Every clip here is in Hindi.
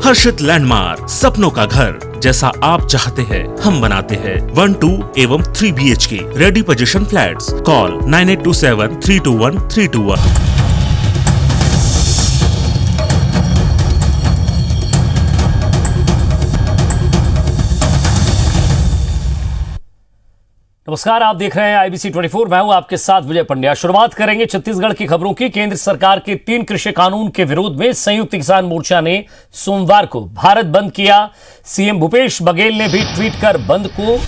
हर्षित लैंडमार्क, सपनों का घर जैसा आप चाहते हैं हम बनाते हैं। 1, 2 एवं 3 BHK ready position flats. Call 9827 321 321। नमस्कार, आप देख रहे हैं IBC 24। मैं हूं आपके साथ विजय पंड्या। शुरुआत करेंगे छत्तीसगढ़ की खबरों की। केंद्र सरकार के 3 कृषि कानून के विरोध में संयुक्त किसान मोर्चा ने सोमवार को भारत बंद किया। सीएम भूपेश बघेल ने भी ट्वीट कर बंद को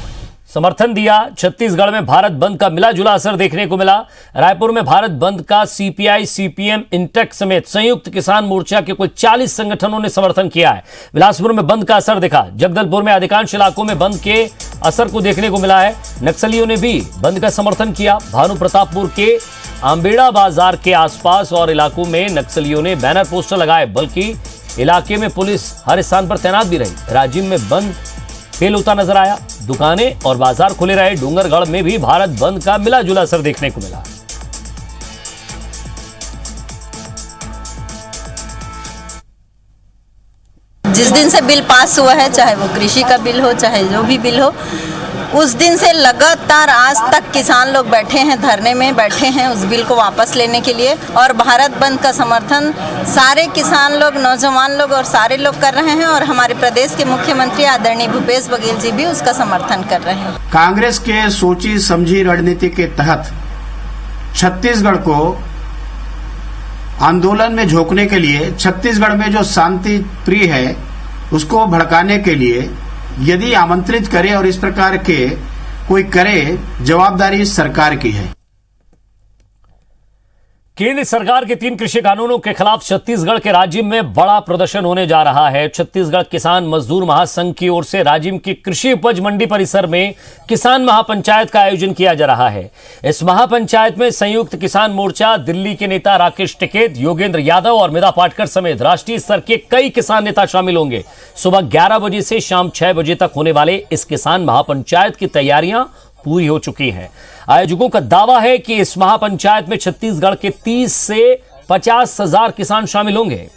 समर्थन दिया। छत्तीसगढ़ में भारत बंद का मिला जुला असर देखने को मिला। रायपुर में भारत बंद का CPI, CPM, इंटेक समेत संयुक्त किसान मोर्चा के कुल 40 संगठनों ने समर्थन किया है। बिलासपुर में बंद का असर दिखा। जगदलपुर में अधिकांश इलाकों में बंद के असर को देखने को मिला है। नक्सलियों ने भी बंद का समर्थन किया। भानु प्रतापपुर के आंबेड़ा बाजार के आसपास और इलाकों में नक्सलियों ने बैनर पोस्टर लगाए, बल्कि इलाके में पुलिस हर स्थान पर तैनात भी रही। राजिम में बंद फेल होता नजर आया। दुकानें और बाजार खुले रहे। डूंगरगढ़ में भी भारत बंद का मिला जुला असर देखने को मिला। जिस दिन से बिल पास हुआ है, चाहे वो कृषि का बिल हो, चाहे जो भी बिल हो, उस दिन से लगातार आज तक किसान लोग बैठे हैं, धरने में बैठे हैं उस बिल को वापस लेने के लिए। और भारत बंद का समर्थन सारे किसान लोग, नौजवान लोग और सारे लोग कर रहे हैं। और हमारे प्रदेश के मुख्यमंत्री आदरणीय भूपेश बघेल जी भी उसका समर्थन कर रहे हैं। कांग्रेस के सोची समझी रणनीति के तहत छत्तीसगढ़ को आंदोलन में झोंकने के लिए, छत्तीसगढ़ में जो शांति प्रिय है उसको भड़काने के लिए यदि आमंत्रित करे और इस प्रकार के कोई करे, जवाबदारी सरकार की है। केंद्र सरकार के 3 कृषि कानूनों के खिलाफ छत्तीसगढ़ के राजिम में बड़ा प्रदर्शन होने जा रहा है। छत्तीसगढ़ किसान मजदूर महासंघ की ओर से राजिम की कृषि उपज मंडी परिसर में किसान महापंचायत का आयोजन किया जा रहा है। इस महापंचायत में संयुक्त किसान मोर्चा, दिल्ली के नेता राकेश टिकैत, योगेंद्र यादव और मेधा पाटकर समेत राष्ट्रीय स्तर के कई किसान नेता शामिल होंगे। सुबह 11 बजे से शाम 6 बजे तक होने वाले इस किसान महापंचायत की तैयारियां पूरी हो चुकी है। आयोजकों का दावा है कि इस महापंचायत में छत्तीसगढ़ के 30 से 50 हजार किसान शामिल होंगे।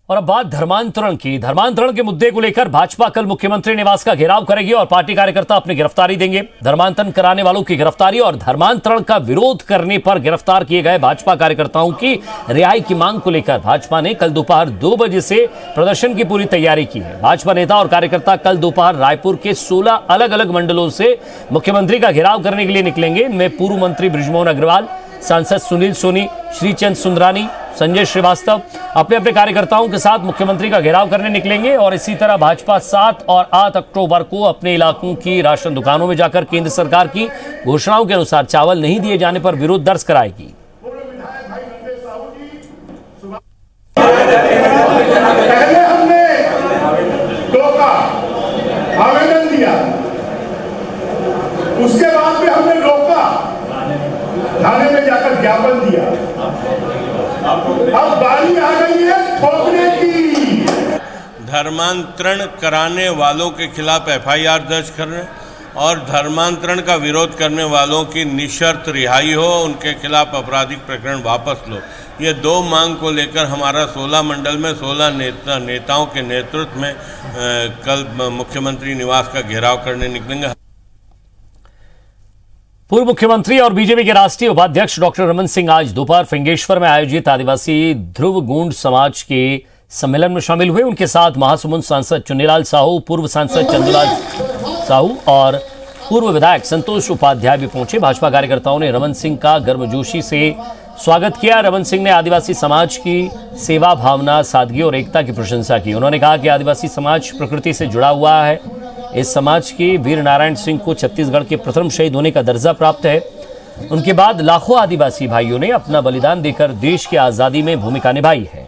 और अब बात धर्मांतरण की। धर्मांतरण के मुद्दे को लेकर भाजपा कल मुख्यमंत्री निवास का घेराव करेगी और पार्टी कार्यकर्ता अपनी गिरफ्तारी देंगे। धर्मांतरण कराने वालों की गिरफ्तारी और धर्मांतरण का विरोध करने पर गिरफ्तार किए गए भाजपा कार्यकर्ताओं की रिहाई की मांग को लेकर भाजपा ने कल दोपहर 2 बजे से प्रदर्शन की पूरी तैयारी की है। भाजपा नेता और कार्यकर्ता कल दोपहर रायपुर के 16 अलग अलग मंडलों से मुख्यमंत्री का घेराव करने के लिए निकलेंगे। इनमें पूर्व मंत्री बृजमोहन अग्रवाल, सांसद सुनील सोनी, श्रीचंद सुंदरानी, संजय श्रीवास्तव अपने अपने कार्यकर्ताओं के साथ मुख्यमंत्री का घेराव करने निकलेंगे। और इसी तरह भाजपा 7 और 8 अक्टूबर को अपने इलाकों की राशन दुकानों में जाकर केंद्र सरकार की घोषणाओं के अनुसार चावल नहीं दिए जाने पर विरोध दर्ज कराएगी। पहले हमने आवेदन दिया, उसके बाद में हमने रोका, थाने में जाकर ज्ञापन दिया। अब बारी आ गई है ठोकने की। धर्मांतरण कराने वालों के खिलाफ FIR दर्ज करने और धर्मांतरण का विरोध करने वालों की निशर्त रिहाई हो, उनके खिलाफ आपराधिक प्रकरण वापस लो। ये 2 मांग को लेकर हमारा 16 मंडल में 16 नेताओं के नेतृत्व में कल मुख्यमंत्री निवास का घेराव करने निकलेंगे। पूर्व मुख्यमंत्री और बीजेपी के राष्ट्रीय उपाध्यक्ष डॉक्टर रमन सिंह आज दोपहर फिंगेश्वर में आयोजित आदिवासी ध्रुव गूंड समाज के सम्मेलन में शामिल हुए। उनके साथ महासमुंद सांसद चुन्नीलाल साहू, पूर्व सांसद चंदूलाल साहू और पूर्व विधायक संतोष उपाध्याय भी पहुंचे। भाजपा कार्यकर्ताओं ने रमन सिंह का गर्मजोशी से स्वागत किया। रमन सिंह ने आदिवासी समाज की सेवा भावना, सादगी और एकता की प्रशंसा की। उन्होंने कहा कि आदिवासी समाज प्रकृति से जुड़ा हुआ है। इस समाज के वीर नारायण सिंह को छत्तीसगढ़ के प्रथम शहीद होने का दर्जा प्राप्त है। उनके बाद लाखों आदिवासी भाइयों ने अपना बलिदान देकर देश की आजादी में भूमिका निभाई है।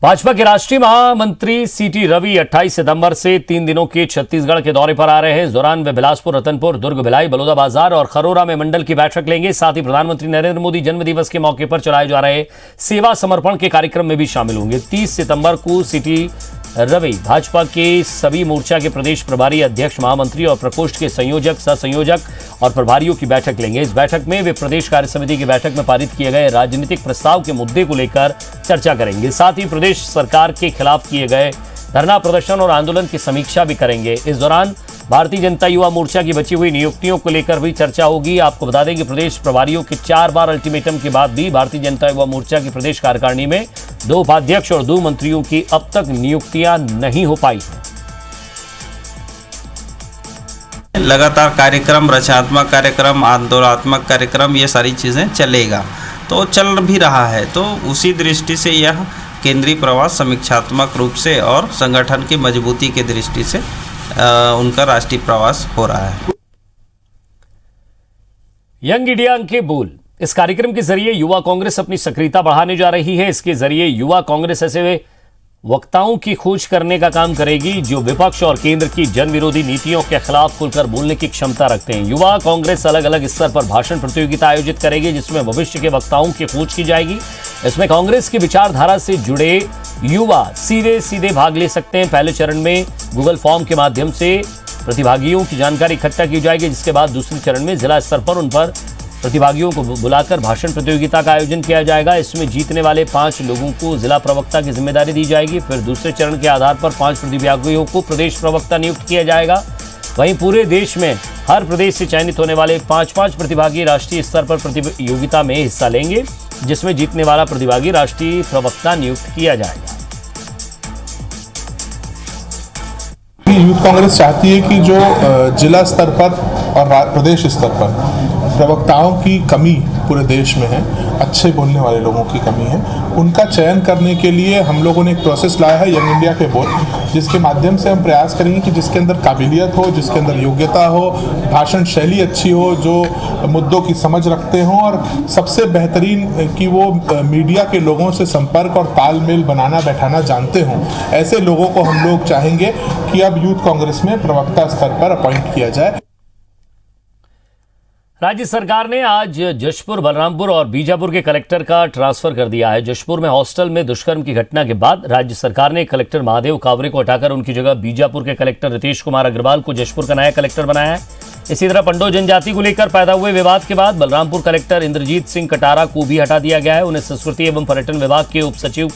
भाजपा के राष्ट्रीय महामंत्री CT रवि 28 सितंबर से 3 दिनों के छत्तीसगढ़ के दौरे पर आ रहे हैं। इस दौरान वे बिलासपुर, रतनपुर, दुर्ग, भिलाई, बलौदाबाजार और खरोरा में मंडल की बैठक लेंगे। साथ ही प्रधानमंत्री नरेंद्र मोदी जन्म दिवस के मौके पर चलाए जा रहे सेवा समर्पण के कार्यक्रम में भी शामिल होंगे। 30 सितंबर को CT रवि भाजपा के सभी मोर्चा के प्रदेश प्रभारी, अध्यक्ष, महामंत्री और प्रकोष्ठ के संयोजक, सह संयोजक और प्रभारियों की बैठक लेंगे। इस बैठक में वे प्रदेश कार्य समिति की बैठक में पारित किए गए राजनीतिक प्रस्ताव के मुद्दे को लेकर चर्चा करेंगे। साथ ही प्रदेश सरकार के खिलाफ किए गए धरना प्रदर्शन और आंदोलन की समीक्षा भी करेंगे। इस दौरान भारतीय जनता युवा मोर्चा की बची हुई नियुक्तियों को लेकर भी चर्चा होगी। आपको बता दें कि प्रदेश प्रभारियों के 4 बार अल्टीमेटम के बाद भी भारतीय जनता युवा मोर्चा की प्रदेश कार्यकारिणी में 2 उपाध्यक्ष और 2 मंत्रियों की अब तक नियुक्तियां नहीं हो पाई हैं। लगातार कार्यक्रम, रचनात्मक कार्यक्रम, आंदोलनात्मक कार्यक्रम, ये सारी चीज़ें चलेगा, तो चल भी रहा है। तो उसी दृष्टि से यह केंद्रीय प्रवास समीक्षात्मक रूप से और संगठन की मजबूती की दृष्टि से उनका राष्ट्रीय प्रवास हो रहा है। यंग इंडिया के बोल, इस कार्यक्रम के जरिए युवा कांग्रेस अपनी सक्रियता बढ़ाने जा रही है। इसके जरिए युवा कांग्रेस ऐसे वक्ताओं की खोज करने का काम करेगी जो विपक्ष और केंद्र की जन विरोधी नीतियों के खिलाफ खुलकर बोलने की क्षमता रखते हैं। युवा कांग्रेस अलग अलग स्तर पर भाषण प्रतियोगिता आयोजित करेगी जिसमें भविष्य के वक्ताओं की खोज की जाएगी। इसमें कांग्रेस की विचारधारा से जुड़े युवा सीधे भाग ले सकते हैं। पहले चरण में गूगल फॉर्म के माध्यम से प्रतिभागियों की जानकारी इकट्ठा की जाएगी, जिसके बाद दूसरे चरण में जिला स्तर पर उन पर प्रतिभागियों को बुलाकर भाषण प्रतियोगिता का आयोजन किया जाएगा। इसमें जीतने वाले 5 लोगों को जिला प्रवक्ता की जिम्मेदारी दी जाएगी। फिर दूसरे चरण के आधार पर 5 प्रतिभागियों को प्रदेश प्रवक्ता नियुक्त किया जाएगा। वहीं पूरे देश में हर प्रदेश से चयनित होने वाले 5-5 प्रतिभागी राष्ट्रीय स्तर पर प्रतियोगिता में हिस्सा लेंगे, जिसमें जीतने वाला प्रतिभागी राष्ट्रीय प्रवक्ता नियुक्त किया जाएगा। यूथ कांग्रेस चाहती है कि जो जिला स्तर पर और प्रदेश स्तर पर प्रवक्ताओं की कमी पूरे देश में है, अच्छे बोलने वाले लोगों की कमी है, उनका चयन करने के लिए हम लोगों ने एक प्रोसेस लाया है यंग इंडिया के बोल, जिसके माध्यम से हम प्रयास करेंगे कि जिसके अंदर काबिलियत हो, जिसके अंदर योग्यता हो, भाषण शैली अच्छी हो, जो मुद्दों की समझ रखते हों और सबसे बेहतरीन कि वो मीडिया के लोगों से संपर्क और तालमेल बनाना बैठाना जानते हों, ऐसे लोगों को हम लोग चाहेंगे कि अब यूथ कांग्रेस में प्रवक्ता स्तर पर अपॉइंट किया जाए। राज्य सरकार ने आज जशपुर, बलरामपुर और बीजापुर के कलेक्टर का ट्रांसफर कर दिया है। जशपुर में हॉस्टल में दुष्कर्म की घटना के बाद राज्य सरकार ने कलेक्टर महादेव कावरे को हटाकर उनकी जगह बीजापुर के कलेक्टर रितेश कुमार अग्रवाल को जशपुर का नया कलेक्टर बनाया है। इसी तरह पंडो जनजाति को लेकर पैदा हुए विवाद के बाद बलरामपुर कलेक्टर इंद्रजीत सिंह कटारा को भी हटा दिया गया है। उन्हें संस्कृति एवं पर्यटन विभाग के उप सचिव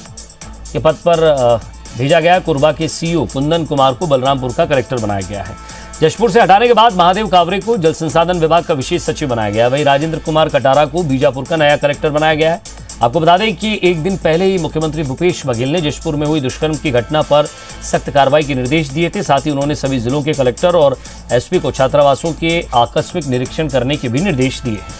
के पद पर भेजा गया। कोरबा के सीईओ कुंदन कुमार को बलरामपुर का कलेक्टर बनाया गया है। जशपुर से हटाने के बाद महादेव कावरे को जल संसाधन विभाग का विशेष सचिव बनाया गया। वहीं राजेंद्र कुमार कटारा को बीजापुर का नया कलेक्टर बनाया गया है। आपको बता दें कि एक दिन पहले ही मुख्यमंत्री भूपेश बघेल ने जशपुर में हुई दुष्कर्म की घटना पर सख्त कार्रवाई के निर्देश दिए थे। साथ ही उन्होंने सभी जिलों के कलेक्टर और एसपी को छात्रावासों के आकस्मिक निरीक्षण करने के भी निर्देश दिए हैं।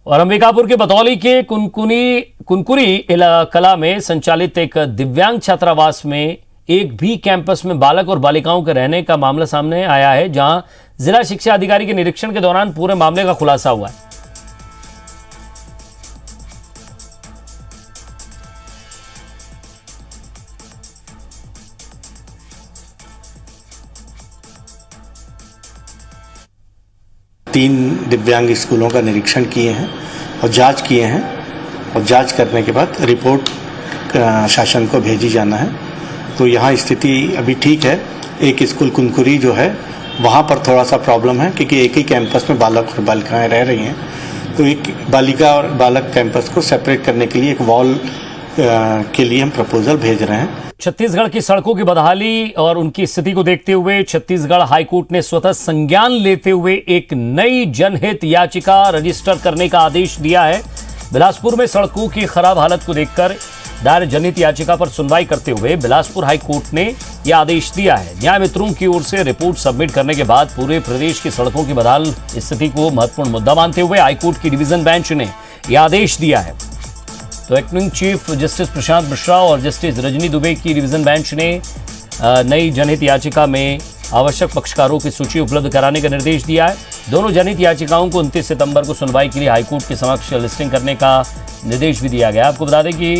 और अंबिकापुर के बतौली के कुनकुरी कला में संचालित एक दिव्यांग छात्रावास में एक भी कैंपस में बालक और बालिकाओं के रहने का मामला सामने आया है, जहां जिला शिक्षा अधिकारी के निरीक्षण के दौरान पूरे मामले का खुलासा हुआ है। तीन दिव्यांग स्कूलों का निरीक्षण किए हैं और जांच किए हैं और जांच करने के बाद रिपोर्ट शासन को भेजी जाना है। तो यहाँ स्थिति अभी ठीक है। एक स्कूल कुनकुरी जो है वहाँ पर थोड़ा सा प्रॉब्लम है क्योंकि एक ही कैंपस में बालक और बालिकाएं रह रही हैं, तो एक बालिका और बालक कैंपस को सेपरेट करने के लिए एक वॉल के लिए हम प्रपोजल भेज रहे हैं। छत्तीसगढ़ की सड़कों की बदहाली और उनकी स्थिति को देखते हुए छत्तीसगढ़ हाईकोर्ट ने स्वतः संज्ञान लेते हुए एक नई जनहित याचिका रजिस्टर करने का आदेश दिया है। बिलासपुर में सड़कों की खराब हालत को देखकर दायर जनहित याचिका पर सुनवाई करते हुए बिलासपुर हाईकोर्ट ने यह आदेश दिया है। न्याय मित्रों की ओर से रिपोर्ट सबमिट करने के बाद पूरे प्रदेश की सड़कों की बदहाल स्थिति को महत्वपूर्ण मुद्दा मानते हुए हाईकोर्ट की डिवीजन बेंच ने यह आदेश दिया है। तो acting chief justice Prashant Mishra और जस्टिस रजनी दुबे की डिवीजन बेंच ने नई जनहित याचिका में आवश्यक पक्षकारों की सूची उपलब्ध कराने का निर्देश दिया है। दोनों जनहित याचिकाओं को 29 सितंबर को सुनवाई के लिए हाईकोर्ट के समक्ष लिस्टिंग करने का निर्देश भी दिया गया। आपको बता दें कि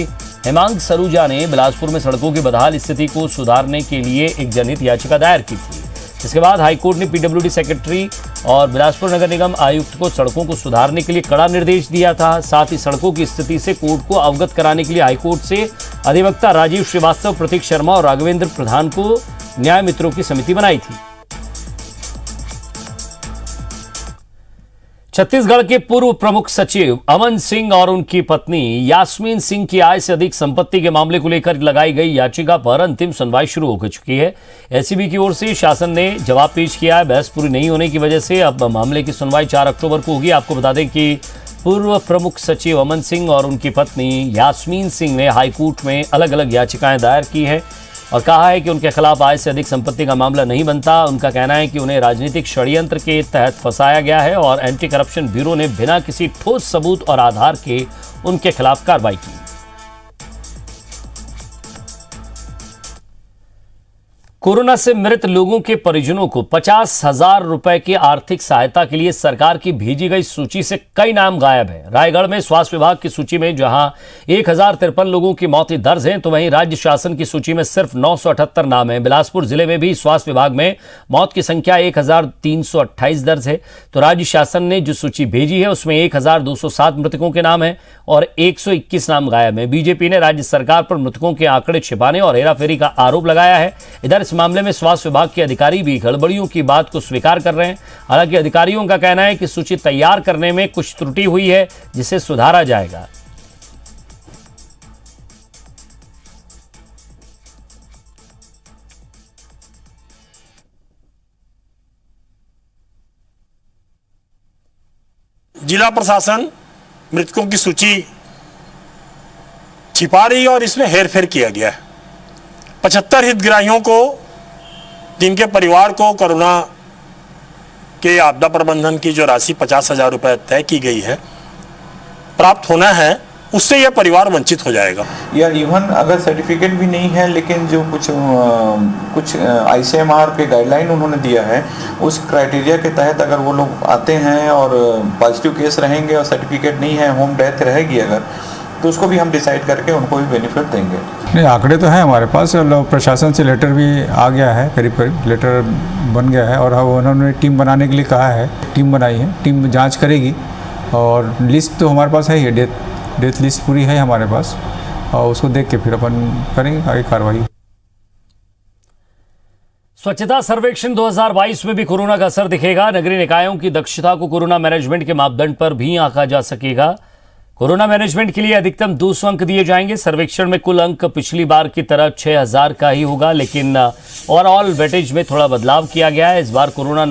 हेमांग सरूजा ने बिलासपुर में सड़कों की बदहाल स्थिति को सुधारने के लिए एक जनहित याचिका दायर की थी, जिसके बाद हाईकोर्ट ने पीडब्ल्यूडी सेक्रेटरी और बिलासपुर नगर निगम आयुक्त को सड़कों को सुधारने के लिए कड़ा निर्देश दिया था। साथ ही सड़कों की स्थिति से कोर्ट को अवगत कराने के लिए हाईकोर्ट से अधिवक्ता राजीव श्रीवास्तव, प्रतीक शर्मा और राघवेंद्र प्रधान को न्याय मित्रों की समिति बनाई थी। छत्तीसगढ़ के पूर्व प्रमुख सचिव अमन सिंह और उनकी पत्नी यास्मीन सिंह की आय से अधिक संपत्ति के मामले को लेकर लगाई गई याचिका पर अंतिम सुनवाई शुरू हो चुकी है। एसीबी की ओर से शासन ने जवाब पेश किया है। बहस पूरी नहीं होने की वजह से अब मामले की सुनवाई 4 अक्टूबर को होगी। आपको बता दें कि पूर्व प्रमुख सचिव अमन सिंह और उनकी पत्नी यास्मीन सिंह ने हाईकोर्ट में अलग अलग याचिकाएं दायर की हैं और कहा है कि उनके खिलाफ आय से अधिक संपत्ति का मामला नहीं बनता। उनका कहना है कि उन्हें राजनीतिक षड्यंत्र के तहत फंसाया गया है और एंटी करप्शन ब्यूरो ने बिना किसी ठोस सबूत और आधार के उनके खिलाफ कार्रवाई की। कोरोना से मृत लोगों के परिजनों को 50,000 रुपए की आर्थिक सहायता के लिए सरकार की भेजी गई सूची से कई नाम गायब है। रायगढ़ में स्वास्थ्य विभाग की सूची में जहां 1053 लोगों की मौतें दर्ज हैं, तो वहीं राज्य शासन की सूची में सिर्फ 978 नाम हैं। बिलासपुर जिले में भी स्वास्थ्य विभाग में मौत की संख्या 1328 दर्ज है। तो राज्य शासन ने जो सूची भेजी है उसमें 1207 मृतकों के नाम हैं और 121 नाम गायब हैं। बीजेपी ने राज्य सरकार पर मृतकों के आंकड़े छिपाने और हेराफेरी का आरोप लगाया है। इधर इस मामले में स्वास्थ्य विभाग के अधिकारी भी गड़बड़ियों की बात को स्वीकार कर रहे हैं। हालांकि अधिकारियों का कहना है कि सूची तैयार करने में कुछ त्रुटि हुई है जिसे सुधारा जाएगा। जिला प्रशासन मृतकों की सूची छिपा रही है और इसमें हेरफेर किया गया है। 75 हितग्राहियों को, जिनके परिवार को कोरोना के आपदा प्रबंधन की जो राशि 50,000 रुपए तय की गई है प्राप्त होना है, उससे यह परिवार वंचित हो जाएगा। या इवन अगर सर्टिफिकेट भी नहीं है लेकिन जो कुछ ICMR के गाइडलाइन उन्होंने दिया है उस क्राइटेरिया के तहत अगर वो लोग आते हैं और पॉजिटिव केस रहेंगे और सर्टिफिकेट नहीं है, होम डेथ रहेगी अगर, तो उसको भी हम डिसाइड करके उनको भी बेनिफिट देंगे। नहीं, आंकड़े तो हैं हमारे पास। प्रशासन से लेटर भी आ गया है, करीब करीब लेटर बन गया है और उन्होंने टीम बनाने के लिए कहा है। टीम बनाई है, टीम जांच करेगी और लिस्ट तो हमारे पास है ही, डेथ लिस्ट पूरी है हमारे पास और उसको देख के फिर अपन करेंगे आगे कार्रवाई। स्वच्छता सर्वेक्षण 2022 में भी कोरोना का असर दिखेगा। नगरीय निकायों की दक्षता को कोरोना मैनेजमेंट के मापदंड पर भी आंका जा सकेगा। कोरोना मैनेजमेंट के लिए अधिकतम 200 अंक दिए जाएंगे। सर्वेक्षण में कुल अंक पिछली बार की तरह 6000 का ही होगा, लेकिन ओवरऑल वेटेज में थोड़ा बदलाव किया गया है। इस बार कोरबा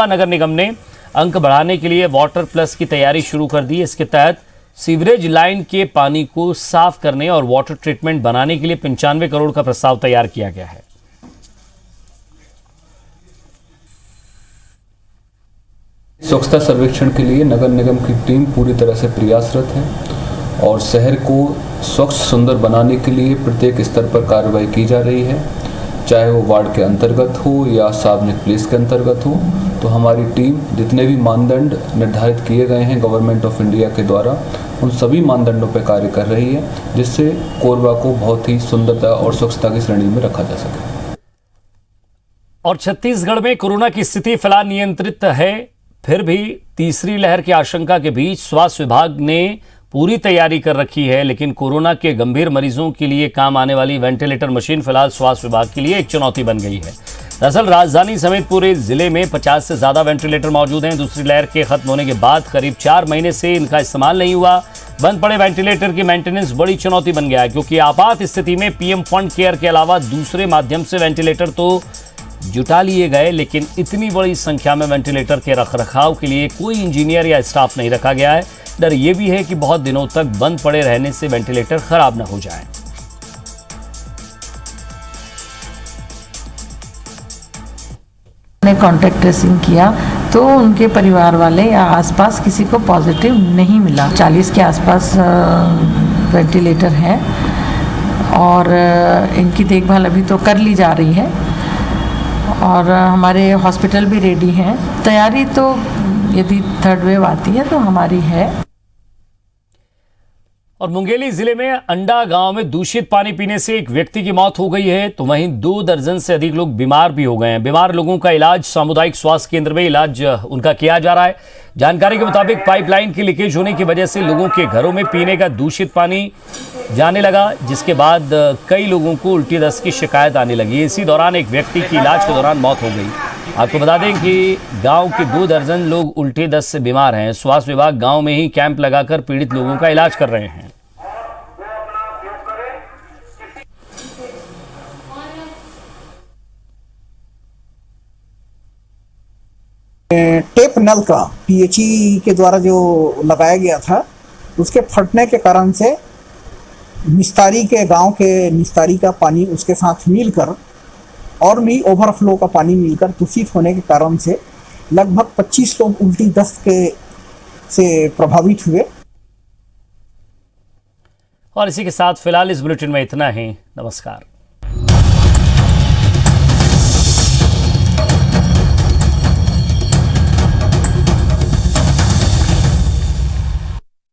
नगर निगम ने अंक बढ़ाने के लिए वाटर प्लस की तैयारी शुरू कर दी। इसके तहत सीवरेज लाइन के पानी को साफ करने और वाटर ट्रीटमेंट बनाने के लिए 95 करोड़ का प्रस्ताव तैयार किया गया है। स्वच्छता सर्वेक्षण के लिए नगर निगम की टीम पूरी तरह से प्रयासरत है और शहर को स्वच्छ सुंदर बनाने के लिए प्रत्येक स्तर पर कार्रवाई की जा रही है, चाहे वो वार्ड के अंतर्गत हो या सार्वजनिक प्लेस के अंतर्गत हो। तो हमारी टीम जितने भी मानदंड निर्धारित किए गए हैं गवर्नमेंट ऑफ इंडिया के द्वारा, उन सभी मानदंडों पर कार्य कर रही है, जिससे कोरबा को बहुत ही सुंदरता और स्वच्छता की श्रेणी में रखा जा सके। और छत्तीसगढ़ में कोरोना की स्थिति फिलहाल नियंत्रित है। फिर भी तीसरी लहर की आशंका के बीच स्वास्थ्य विभाग ने पूरी तैयारी कर रखी है, लेकिन कोरोना के गंभीर मरीजों के लिए काम आने वाली वेंटिलेटर मशीन फिलहाल स्वास्थ्य विभाग के लिए एक चुनौती बन गई है। दरअसल राजधानी समेत पूरे जिले में 50 से ज्यादा वेंटिलेटर मौजूद हैं। दूसरी लहर के खत्म होने के बाद करीब 4 महीने से इनका इस्तेमाल नहीं हुआ। बंद पड़े वेंटिलेटर की मेंटेनेंस बड़ी चुनौती बन गया है, क्योंकि आपात स्थिति में पीएम फंड केयर के अलावा दूसरे माध्यम से वेंटिलेटर तो जुटा लिए गए, लेकिन इतनी बड़ी संख्या में वेंटिलेटर के रखरखाव के लिए कोई इंजीनियर या स्टाफ नहीं रखा गया है। डर ये भी है कि बहुत दिनों तक बंद पड़े रहने से वेंटिलेटर खराब न हो जाएं। ने कॉन्टैक्ट ट्रेसिंग किया तो उनके परिवार वाले या आसपास किसी को पॉजिटिव नहीं मिला। 40 के आसपास वेंटिलेटर हैं और इनकी देखभाल अभी तो कर ली जा रही है और हमारे हॉस्पिटल भी रेडी हैं। तैयारी तो यदि थर्ड वेव आती है तो हमारी है। और मुंगेली जिले में अंडा गांव में दूषित पानी पीने से एक व्यक्ति की मौत हो गई है, तो वहीं 2 दर्जन से अधिक लोग बीमार भी हो गए हैं। बीमार लोगों का इलाज सामुदायिक स्वास्थ्य केंद्र में इलाज उनका किया जा रहा है। जानकारी के मुताबिक पाइपलाइन की लीकेज होने की वजह से लोगों के घरों में पीने का दूषित पानी जाने लगा, जिसके बाद कई लोगों को उल्टी दस्त की शिकायत आने लगी। इसी दौरान एक व्यक्ति की इलाज के दौरान मौत हो गई। आपको बता दें कि गांव के 2 दर्जन लोग उल्टी दस्त से बीमार हैं। स्वास्थ्य विभाग गांव में ही कैंप लगाकर पीड़ित लोगों का इलाज कर रहे हैं। टेप नल का पीएचई के द्वारा जो लगाया गया था, उसके फटने के कारण से निस्तारी के गांव के निस्तारी का पानी उसके साथ मिलकर और भी ओवरफ्लो का पानी मिलकर दूषित होने के कारण से लगभग 25 लोग उल्टी दस्त से प्रभावित हुए। और इसी के साथ फिलहाल इस बुलेटिन में इतना ही। नमस्कार।